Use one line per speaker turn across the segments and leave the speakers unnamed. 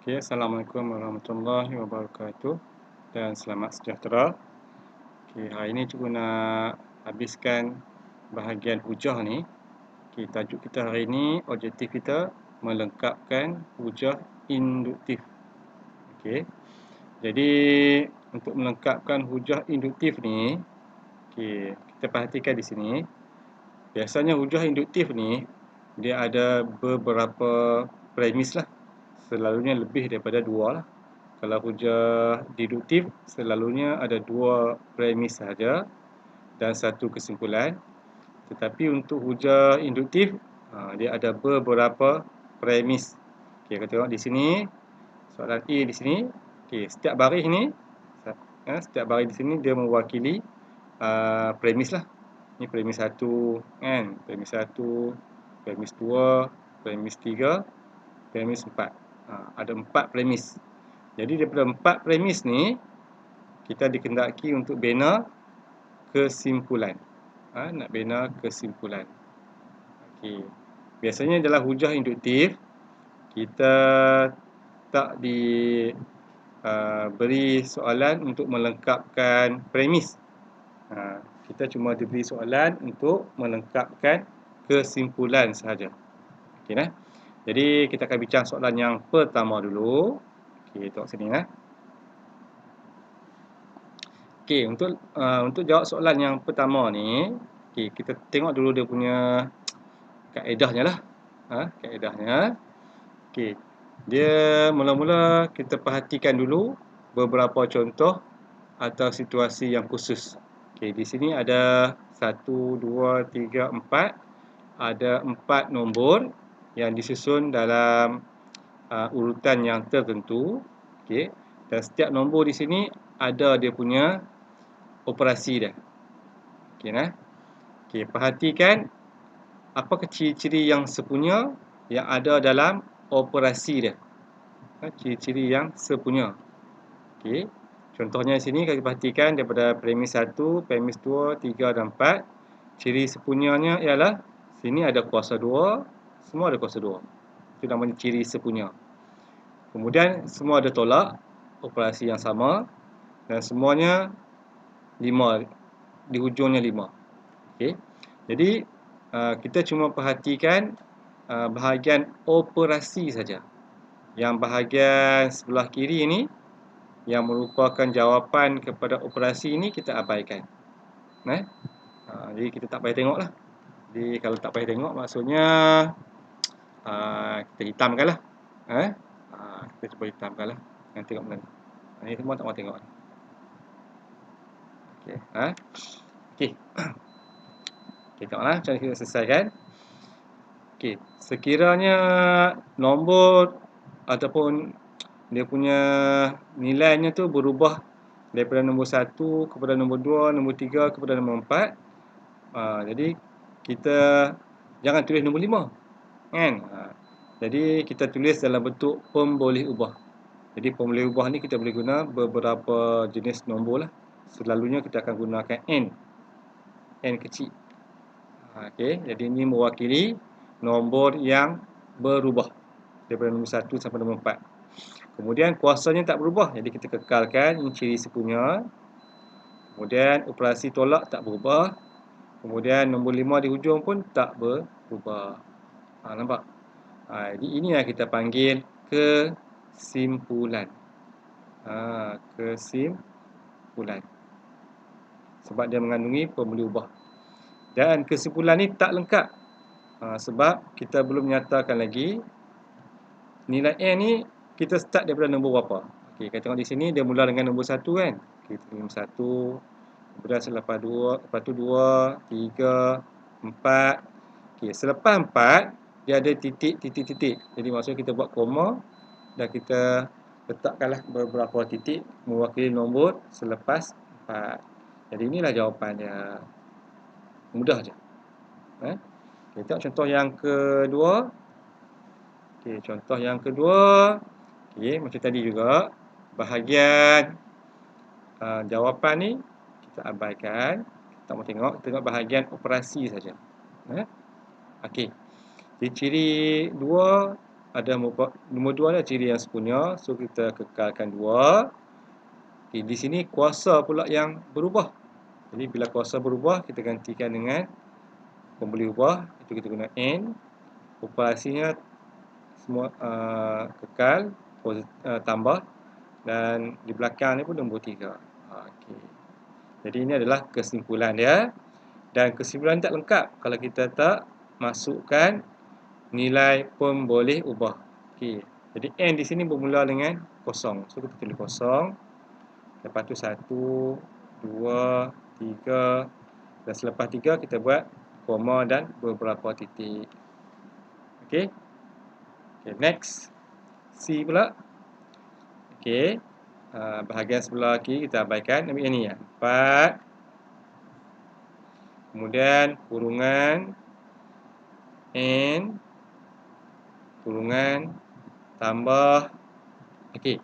Okay, Assalamualaikum warahmatullahi wabarakatuh dan selamat sejahtera. Okay, hari ini cikgu nak habiskan bahagian hujah ni. Okay, tajuk kita hari ini, objektif kita melengkapkan hujah induktif. Okay, jadi untuk melengkapkan hujah induktif ni, okay, kita perhatikan di sini. Biasanya hujah induktif ni dia ada beberapa premis lah. Selalunya lebih daripada dua lah. Kalau hujah deduktif, selalunya ada dua premis sahaja dan satu kesimpulan. Tetapi untuk hujah induktif, dia ada beberapa premis. Okay, kita tengok di sini, soalan A di sini. Okay, setiap baris ni, setiap baris di sini dia mewakili premis lah. Ini premis 1, kan? Premis 1, premis 2, premis 3, premis 4. Ada 4 premis. Jadi daripada 4 premis ni, kita dikehendaki untuk bina kesimpulan. Nak bina kesimpulan. Okay. Biasanya dalam hujah induktif, kita tak diberi soalan untuk melengkapkan premis. Kita cuma diberi soalan untuk melengkapkan kesimpulan sahaja. Okay, nah? Jadi kita akan bincang soalan yang pertama dulu. Okay, tengok sini lah. Okay, untuk jawab soalan yang pertama ni, okay, kita tengok dulu dia punya kaedahnya lah. Kaedahnya. Okay, dia mula-mula kita perhatikan dulu beberapa contoh atau situasi yang khusus. Okay, di sini ada 1, 2, 3, 4. Ada 4 nombor yang disusun dalam urutan yang tertentu. Okay, dan setiap nombor di sini ada dia punya operasi dia. Okay, nah. Okay, perhatikan apa ciri-ciri yang sepunya yang ada dalam operasi dia. Ciri-ciri yang sepunya. Okay. Contohnya di sini kita perhatikan daripada premis 1, premis 2, 3 dan 4. Ciri sepunyanya ialah sini ada kuasa 2, semua ada kuasa 2. Itu namanya ciri sepunya. Kemudian semua ada tolak, operasi yang sama dan semuanya 5, di hujungnya 5. Okay. Jadi kita cuma perhatikan bahagian operasi saja. Yang bahagian sebelah kiri ini yang merupakan jawapan kepada operasi ini kita abaikan. Jadi kita tak payah tengok lah. Jadi kalau tak payah tengok maksudnya kita hitamkan lah. Kita cuba hitamkan lah. Yang tengok mana. Ini semua tak mahu tengok. Okay. Okay. Okay, tengoklah macam kita selesaikan. Okay. Sekiranya nombor ataupun dia punya nilainya tu berubah daripada nombor 1 kepada nombor 2, nombor 3 kepada nombor 4. Jadi kita jangan tulis nombor 5. Kan? Jadi kita tulis dalam bentuk pemboleh ubah. Jadi pemboleh ubah ni kita boleh guna beberapa jenis nombor lah. Selalunya kita akan gunakan N. N kecil. Okay. Jadi ini mewakili nombor yang berubah daripada nombor 1 sampai nombor 4. Kemudian kuasanya tak berubah, jadi kita kekalkan ini ciri sepunya. Kemudian operasi tolak tak berubah. Kemudian nombor 5 di hujung pun tak berubah. Nampak? Jadi ini yang kita panggil kesimpulan. Kesimpulan. Sebab dia mengandungi pemboleh ubah. Dan kesimpulan ni tak lengkap. Sebab kita belum menyatakan lagi nilai N ni kita start daripada nombor berapa. Okey, kita tengok di sini dia mula dengan nombor 1 kan. Kita nombor 1. Kemudian selepas 2, lepas tu 2, 3, 4. Okey, selepas 4 dia ada titik. Jadi maksudnya kita buat koma dan kita letakkanlah beberapa titik mewakili nombor selepas 4. Jadi inilah jawapannya. Mudah je. Kita tengok contoh yang kedua. Okey, contoh yang kedua. Okey, macam tadi juga. Bahagian jawapan ni kita abaikan. Kita tak mau tengok bahagian operasi saja. Okey. Jadi ciri 2 ada nombor 2 ni ciri yang sempurna. So kita kekalkan 2. Okay, di sini kuasa pula yang berubah. Jadi bila kuasa berubah, kita gantikan dengan pembeli ubah. Itu kita guna N. Operasinya semua kekal, tambah. Dan di belakang ni pun nombor 3. Okay. Jadi ini adalah kesimpulan dia. Dan kesimpulan tak lengkap kalau kita tak masukkan nilai pemboleh ubah. Okay. Jadi N di sini bermula dengan kosong. So kita tulis kosong. Lepas tu 1, 2, 3. Dan selepas 3 kita buat koma dan beberapa titik. Okay. Okay, next. C pula. Okay. Bahagian sebelah kiri kita abaikan. Ambil yang ni ya. 4. Kemudian kurungan N. Kurungan tambah. Okay.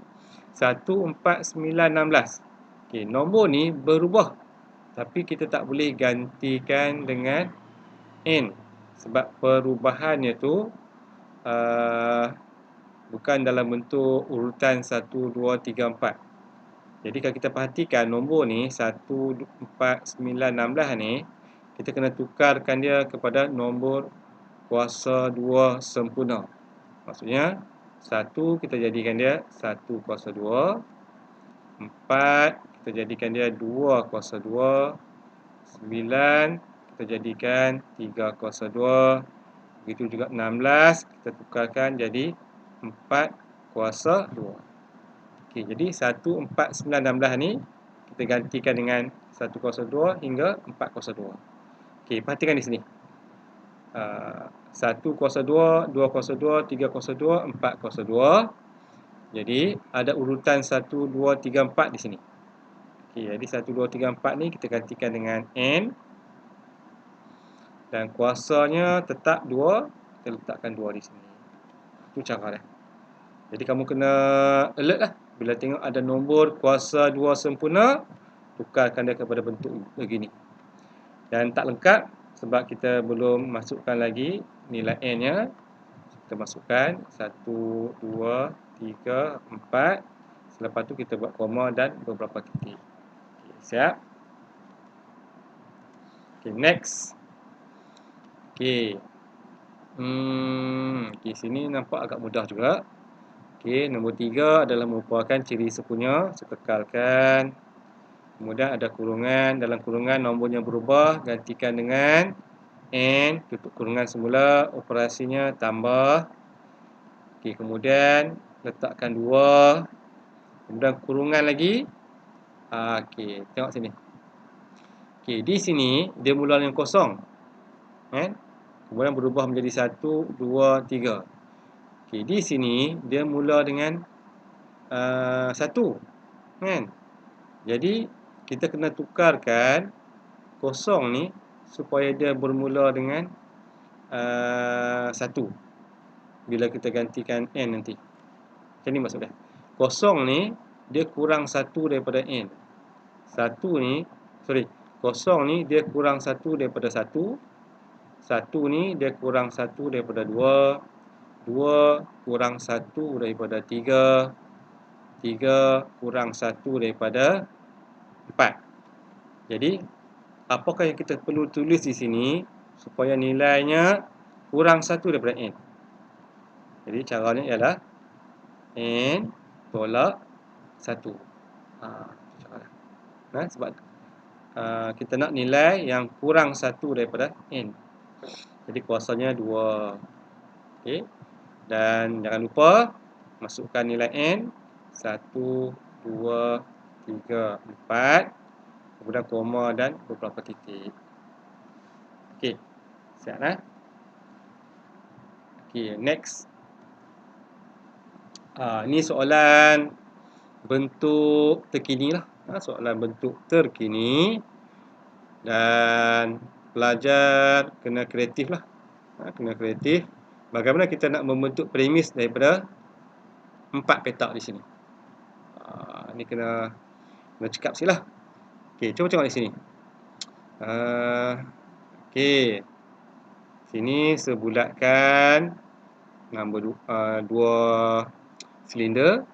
1, 4, 9, 16. Okay. Nombor ni berubah. Tapi kita tak boleh gantikan dengan N. Sebab perubahannya tu bukan dalam bentuk urutan 1, 2, 3, 4. Jadi kalau kita perhatikan nombor ni 1, 4, 9, 16 ni, kita kena tukarkan dia kepada nombor kuasa 2 sempurna. Maksudnya 1 kita jadikan dia 1 kuasa 2. 4 kita jadikan dia 2 kuasa 2. 9 kita jadikan 3 kuasa 2. Begitu juga 16 kita tukarkan jadi 4 kuasa 2. Okey, jadi 1, 4, 9, 16 ni kita gantikan dengan 1 kuasa 2 hingga 4 kuasa 2. Okey, perhatikan di sini. 1 kuasa 2, 2 kuasa 2, 3 kuasa 2, 4 kuasa 2. Jadi ada urutan 1, 2, 3, 4 di sini. Okey, jadi 1, 2, 3, 4 ni kita gantikan dengan N. Dan kuasanya tetap 2, kita letakkan 2 di sini. Itu cara dia. Jadi kamu kena alert lah. Bila tengok ada nombor kuasa 2 sempurna, tukarkan dia kepada bentuk begini. Dan tak lengkap sebab kita belum masukkan lagi nilai N nya. Kita masukkan 1, 2, 3, 4. Selepas tu kita buat koma dan beberapa titik. Okay, siap? Okay, next. Okay. Okay, sini nampak agak mudah juga. Okey, nombor 3 adalah merupakan ciri sempurna. Saya kekalkan. Kemudian ada kurungan. Dalam kurungan nombornya berubah. Gantikan dengan N. Tutup kurungan semula. Operasinya tambah. Okey, kemudian letakkan 2. Kemudian kurungan lagi. Okey, tengok sini. Okey, di sini dia mula dengan kosong. Kemudian berubah menjadi 1, 2, 3. Okay, di sini dia mula dengan 1, kan? Jadi kita kena tukarkan kosong ni supaya dia bermula dengan 1 bila kita gantikan N nanti. Macam ni maksud dia. Kosong ni dia kurang 1 daripada N. Kosong ni dia kurang 1 daripada 1. 1 ni dia kurang 1 daripada 2. 2 kurang 1 daripada 3. 3 kurang 1 daripada 4. Jadi, apakah yang kita perlu tulis di sini supaya nilainya kurang 1 daripada N? Jadi, caranya ialah N tolak 1. Sebab kita nak nilai yang kurang 1 daripada N. Jadi, kuasanya 2. Okey. Dan jangan lupa masukkan nilai N 1, 2, 3, 4. Kemudian koma dan beberapa titik. Okey. Siap lah. Okey, next. Ini soalan bentuk terkini lah. Soalan bentuk terkini. Dan pelajar kena kreatif lah. Kena kreatif. Bagaimana kita nak membentuk premis daripada 4 petak di sini. Ini kena cekap sikit lah. Okey, cuba tengok di sini. Okey. Sini saya bulatkan nombor 2 silinder.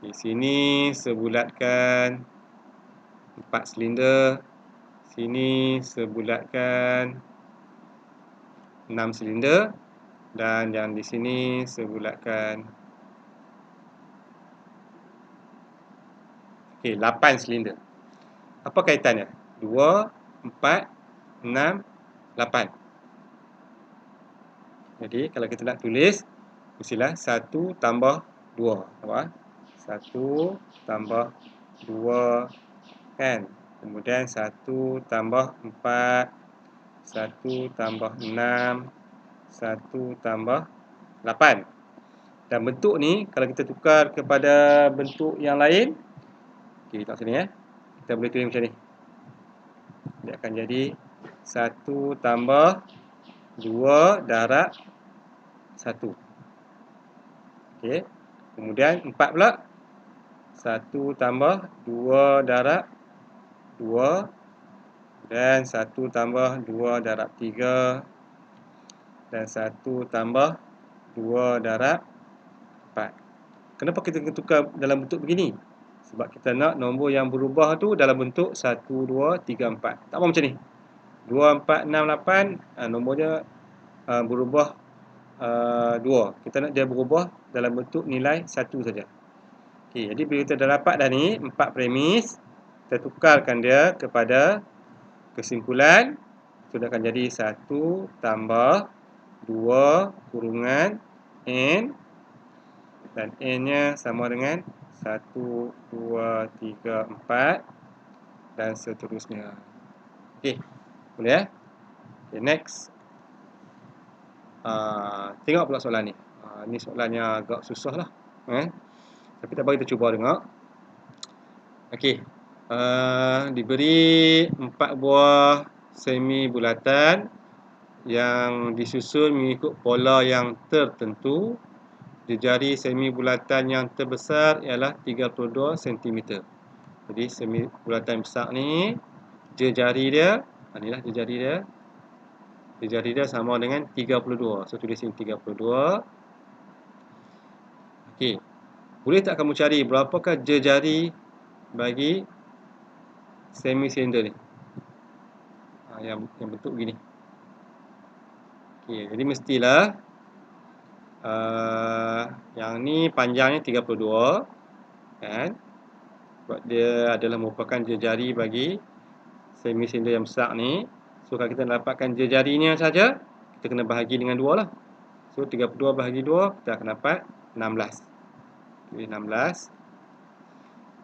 Di sini sebulatkan 4 silinder. Sini sebulatkan 6 silinder. Dan yang di sini sebulatkan 8 silinder. Apa kaitannya? 2, 4, 6, 8. Jadi kalau kita nak tulis, mestilah 1 tambah 2. Nampak? 1 tambah 2 kan. Kemudian 1 tambah 4, 1 tambah 6, 1 tambah 8. Dan bentuk ni kalau kita tukar kepada bentuk yang lain, okey, tak sini ya. Kita boleh tulis macam ni. Dia akan jadi 1 tambah 2 darab 1. Okey. Kemudian 4 pula. 1 tambah 2 darab 2. Dan 1 tambah 2 darab 3. Dan 1 tambah 2 darab 4. Kenapa kita tukar dalam bentuk begini? Sebab kita nak nombor yang berubah tu dalam bentuk 1, 2, 3, 4. Tak mau macam ni. 2, 4, 6, 8 nombornya berubah 2. Kita nak dia berubah dalam bentuk nilai 1 saja. Okey, jadi bila kita dah dapat dah ni 4 premis, kita tukarkan dia kepada kesimpulan. Itu akan jadi 1 tambah 2 kurungan N. Dan N-nya sama dengan 1, 2, 3, 4 dan seterusnya. Okey, boleh ya? Okay, next. Tengok pula soalan ni. Ni soalan yang agak susah lah. Tapi tak apa, kita cuba tengok. Okey. Diberi 4 buah semi bulatan yang disusun mengikut pola yang tertentu. Jejari semi bulatan yang terbesar ialah 32 cm. Jadi semi bulatan besar ni, jejari dia, inilah jejari dia. Jejari dia sama dengan 32. So tulis sini 32. Okey. Boleh tak kamu cari berapakah jejari bagi semi silinder ni? Yang bentuk begini. Okey, jadi mestilah yang ni panjangnya 32 kan? Sebab dia adalah merupakan jejari bagi semi silinder yang besar ni. So kalau kita dapatkan jejarinya saja, kita kena bahagi dengan 2 lah. So 32 bahagi 2, kita akan dapat 16. Okey, 16.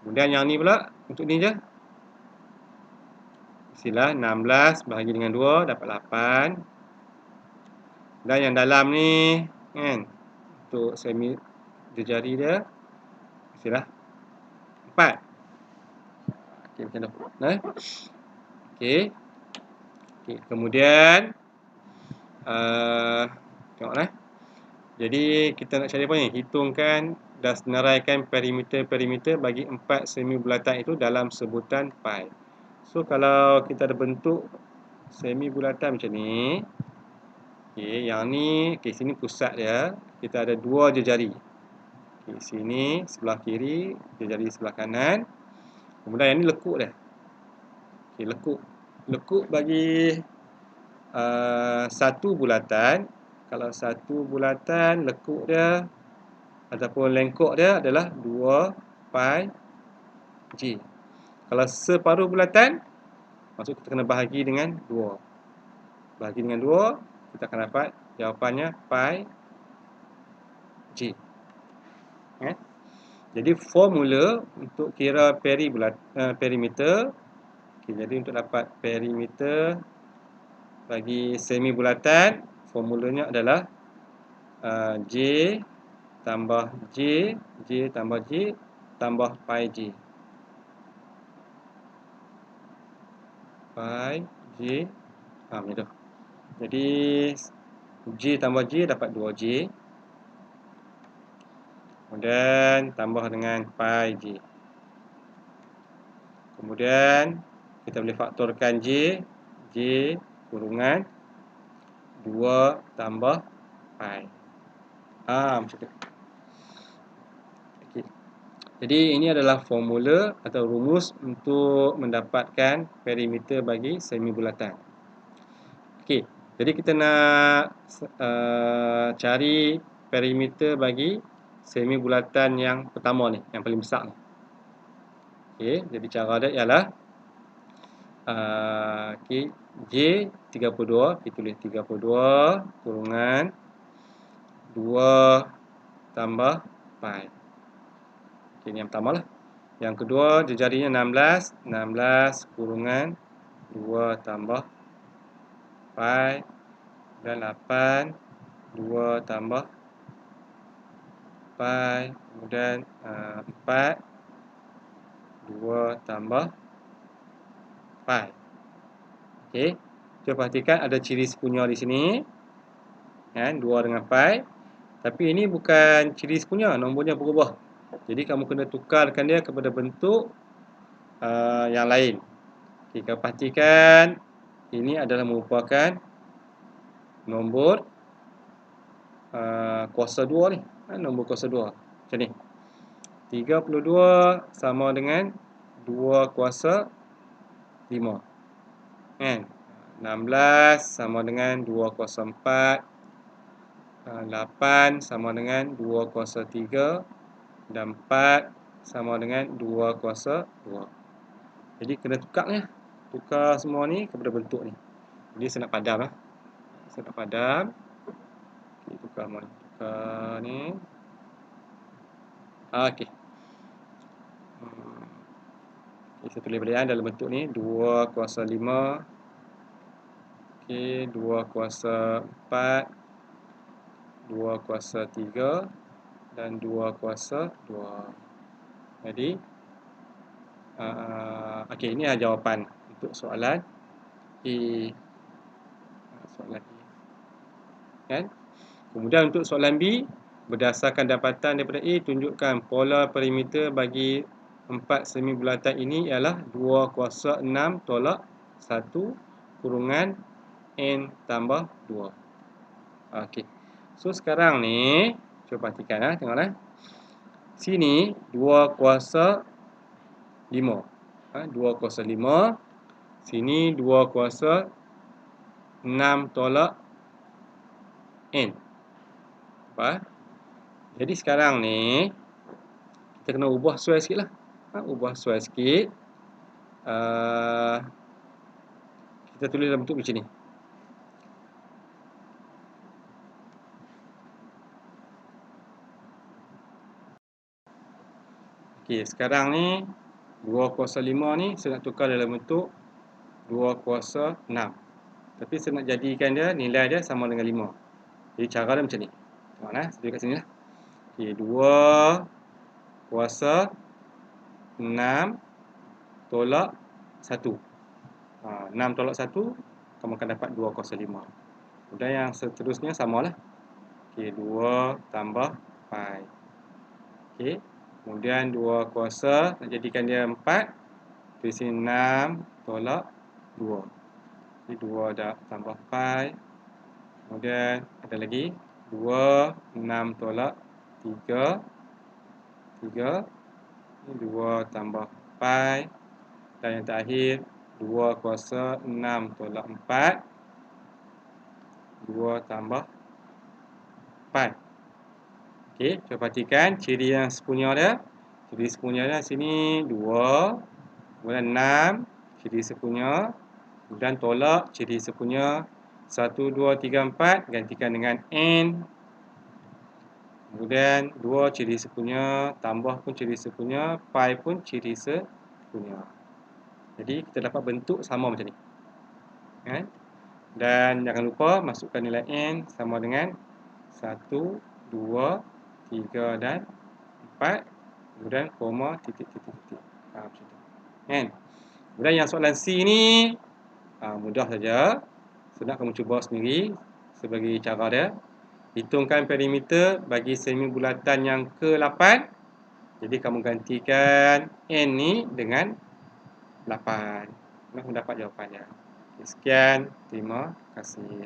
Kemudian yang ni pula, untuk ni je. Mestilah 16 bahagi dengan 2 dapat 8. Dan yang dalam ni kan, untuk semi jejari dia mestilah 4. Okey, macam tu. Okey. Okey, kemudian tengoklah. Jadi kita nak cari apa ni? Hitungkan dan senaraikan perimeter bagi 4 semi bulatan itu dalam sebutan pi. So kalau kita ada bentuk semi bulatan macam ni, okey, yang ni, okey, sini pusat dia, kita ada 2 jejari. Okey, sini sebelah kiri, jejari sebelah kanan. Kemudian yang ni lekuk dia. Okey, lekuk bagi satu bulatan. Kalau satu bulatan, lekuk dia ataupun lengkok dia adalah 2 pi G. Kalau separuh bulatan, maksud kita kena bahagi dengan 2. Bahagi dengan 2, kita akan dapat jawapannya pi G. Jadi formula untuk kira perimeter. Okay, jadi untuk dapat perimeter bagi semi bulatan, formulanya adalah J tambah J, J tambah J, tambah pi J. Pi J, macam tu. Jadi J tambah J dapat 2J. Kemudian tambah dengan pi J. Kemudian kita boleh faktorkan J, J kurungan 2 tambah pi. Macam tu. Okey. Jadi ini adalah formula atau rumus untuk mendapatkan perimeter bagi semi bulatan. Okey. Jadi kita nak cari perimeter bagi semi bulatan yang pertama ni, yang paling besar ni. Okey, jadi cara dia ialah okey, J 32, kita tulis 32 kurungan 2 tambah pi. Okey, ni yang pertama lah. Yang kedua, dia jadinya 16, 16 kurungan 2 tambah pi, dan 8, 2 tambah pi, kemudian 4, 2 tambah pi. Okey, kita perhatikan ada ciri sekunya di sini, kan, 2 dengan pi. Tapi ini bukan ciri sekunya, nombornya berubah. Jadi kamu kena tukarkan dia kepada bentuk yang lain. Okey, kita perhatikan ini adalah merupakan nombor kuasa 2 ni, nombor kuasa 2. Macam ni. 32 sama dengan 2 kuasa 5. Kan? 16 sama dengan 2 kuasa 4. 8 sama dengan 2 kuasa 3. Dan 4 sama dengan 2 kuasa 2. Jadi kena tukar ni. Tukar semua ni kepada bentuk ni. Jadi saya nak padam lah. Saya nak padam. Okay, tukar semua ni. Tukar ni. Okey. Okay, saya tulis balik dalam bentuk ni. 2 kuasa 5. Okey, 2 kuasa 4. 2 kuasa 3. Dan 2 kuasa 2. Jadi, okey, ini adalah jawapan untuk soalan A. Soalan A. Kan? Kemudian untuk soalan B, berdasarkan dapatan daripada A, tunjukkan pola perimeter bagi 4 semi bulatan ini ialah 2 kuasa 6 tolak 1 kurungan N tambah 2. Okey. So sekarang ni, cuba perhatikan tengoklah. Sini 2 kuasa 5. 2 kuasa 5. Sini 2 kuasa 6 tolak N. Apa? Jadi sekarang ni kita kena ubah sesuai sikit lah. Ubah sesuai sikit. Kita tulis dalam bentuk macam ni. Okey, sekarang ni 2 kuasa 5 ni saya nak tukar dalam bentuk 2 kuasa 6. Tapi saya nak jadikan dia, nilai dia sama dengan 5. Jadi cara dia macam ni. Tengoklah, saya tulis kat sini lah. Okey, 2 kuasa 6 tolak 1. 6 tolak 1, kamu akan dapat 2 kuasa 5. Kemudian yang seterusnya samalah. Okey, 2 tambah pi. Okey, kemudian 2 kuasa, nak jadikan dia 4. Di sini 6 tolak 2. Jadi 2 dah tambah pi. Kemudian ada lagi 2, 6 tolak 3. 3. Ini 2 tambah pi. Dan yang terakhir 2 kuasa 6 tolak 4. 2 tambah pi. Okey, cuba perhatikan ciri yang sepunya dia. Ciri sepunya dia sini 2. Kemudian 6, ciri sepunya. Kemudian tolak ciri sepunya. 1, 2, 3, 4. Gantikan dengan N. Kemudian 2 ciri sepunya. Tambah pun ciri sepunya. Pi pun ciri sepunya. Jadi kita dapat bentuk sama macam ni. Kan? Dan jangan lupa masukkan nilai N sama dengan 1, 2, 3 dan 4. Kemudian koma, titik. Macam tu. Kan? Kemudian yang soalan C ni mudah saja. Senang kamu cuba sendiri sebagai cara dia. Hitungkan perimeter bagi semi bulatan yang ke-8. Jadi kamu gantikan N ni dengan 8. Nak mendapat jawapannya. Sekian, terima kasih.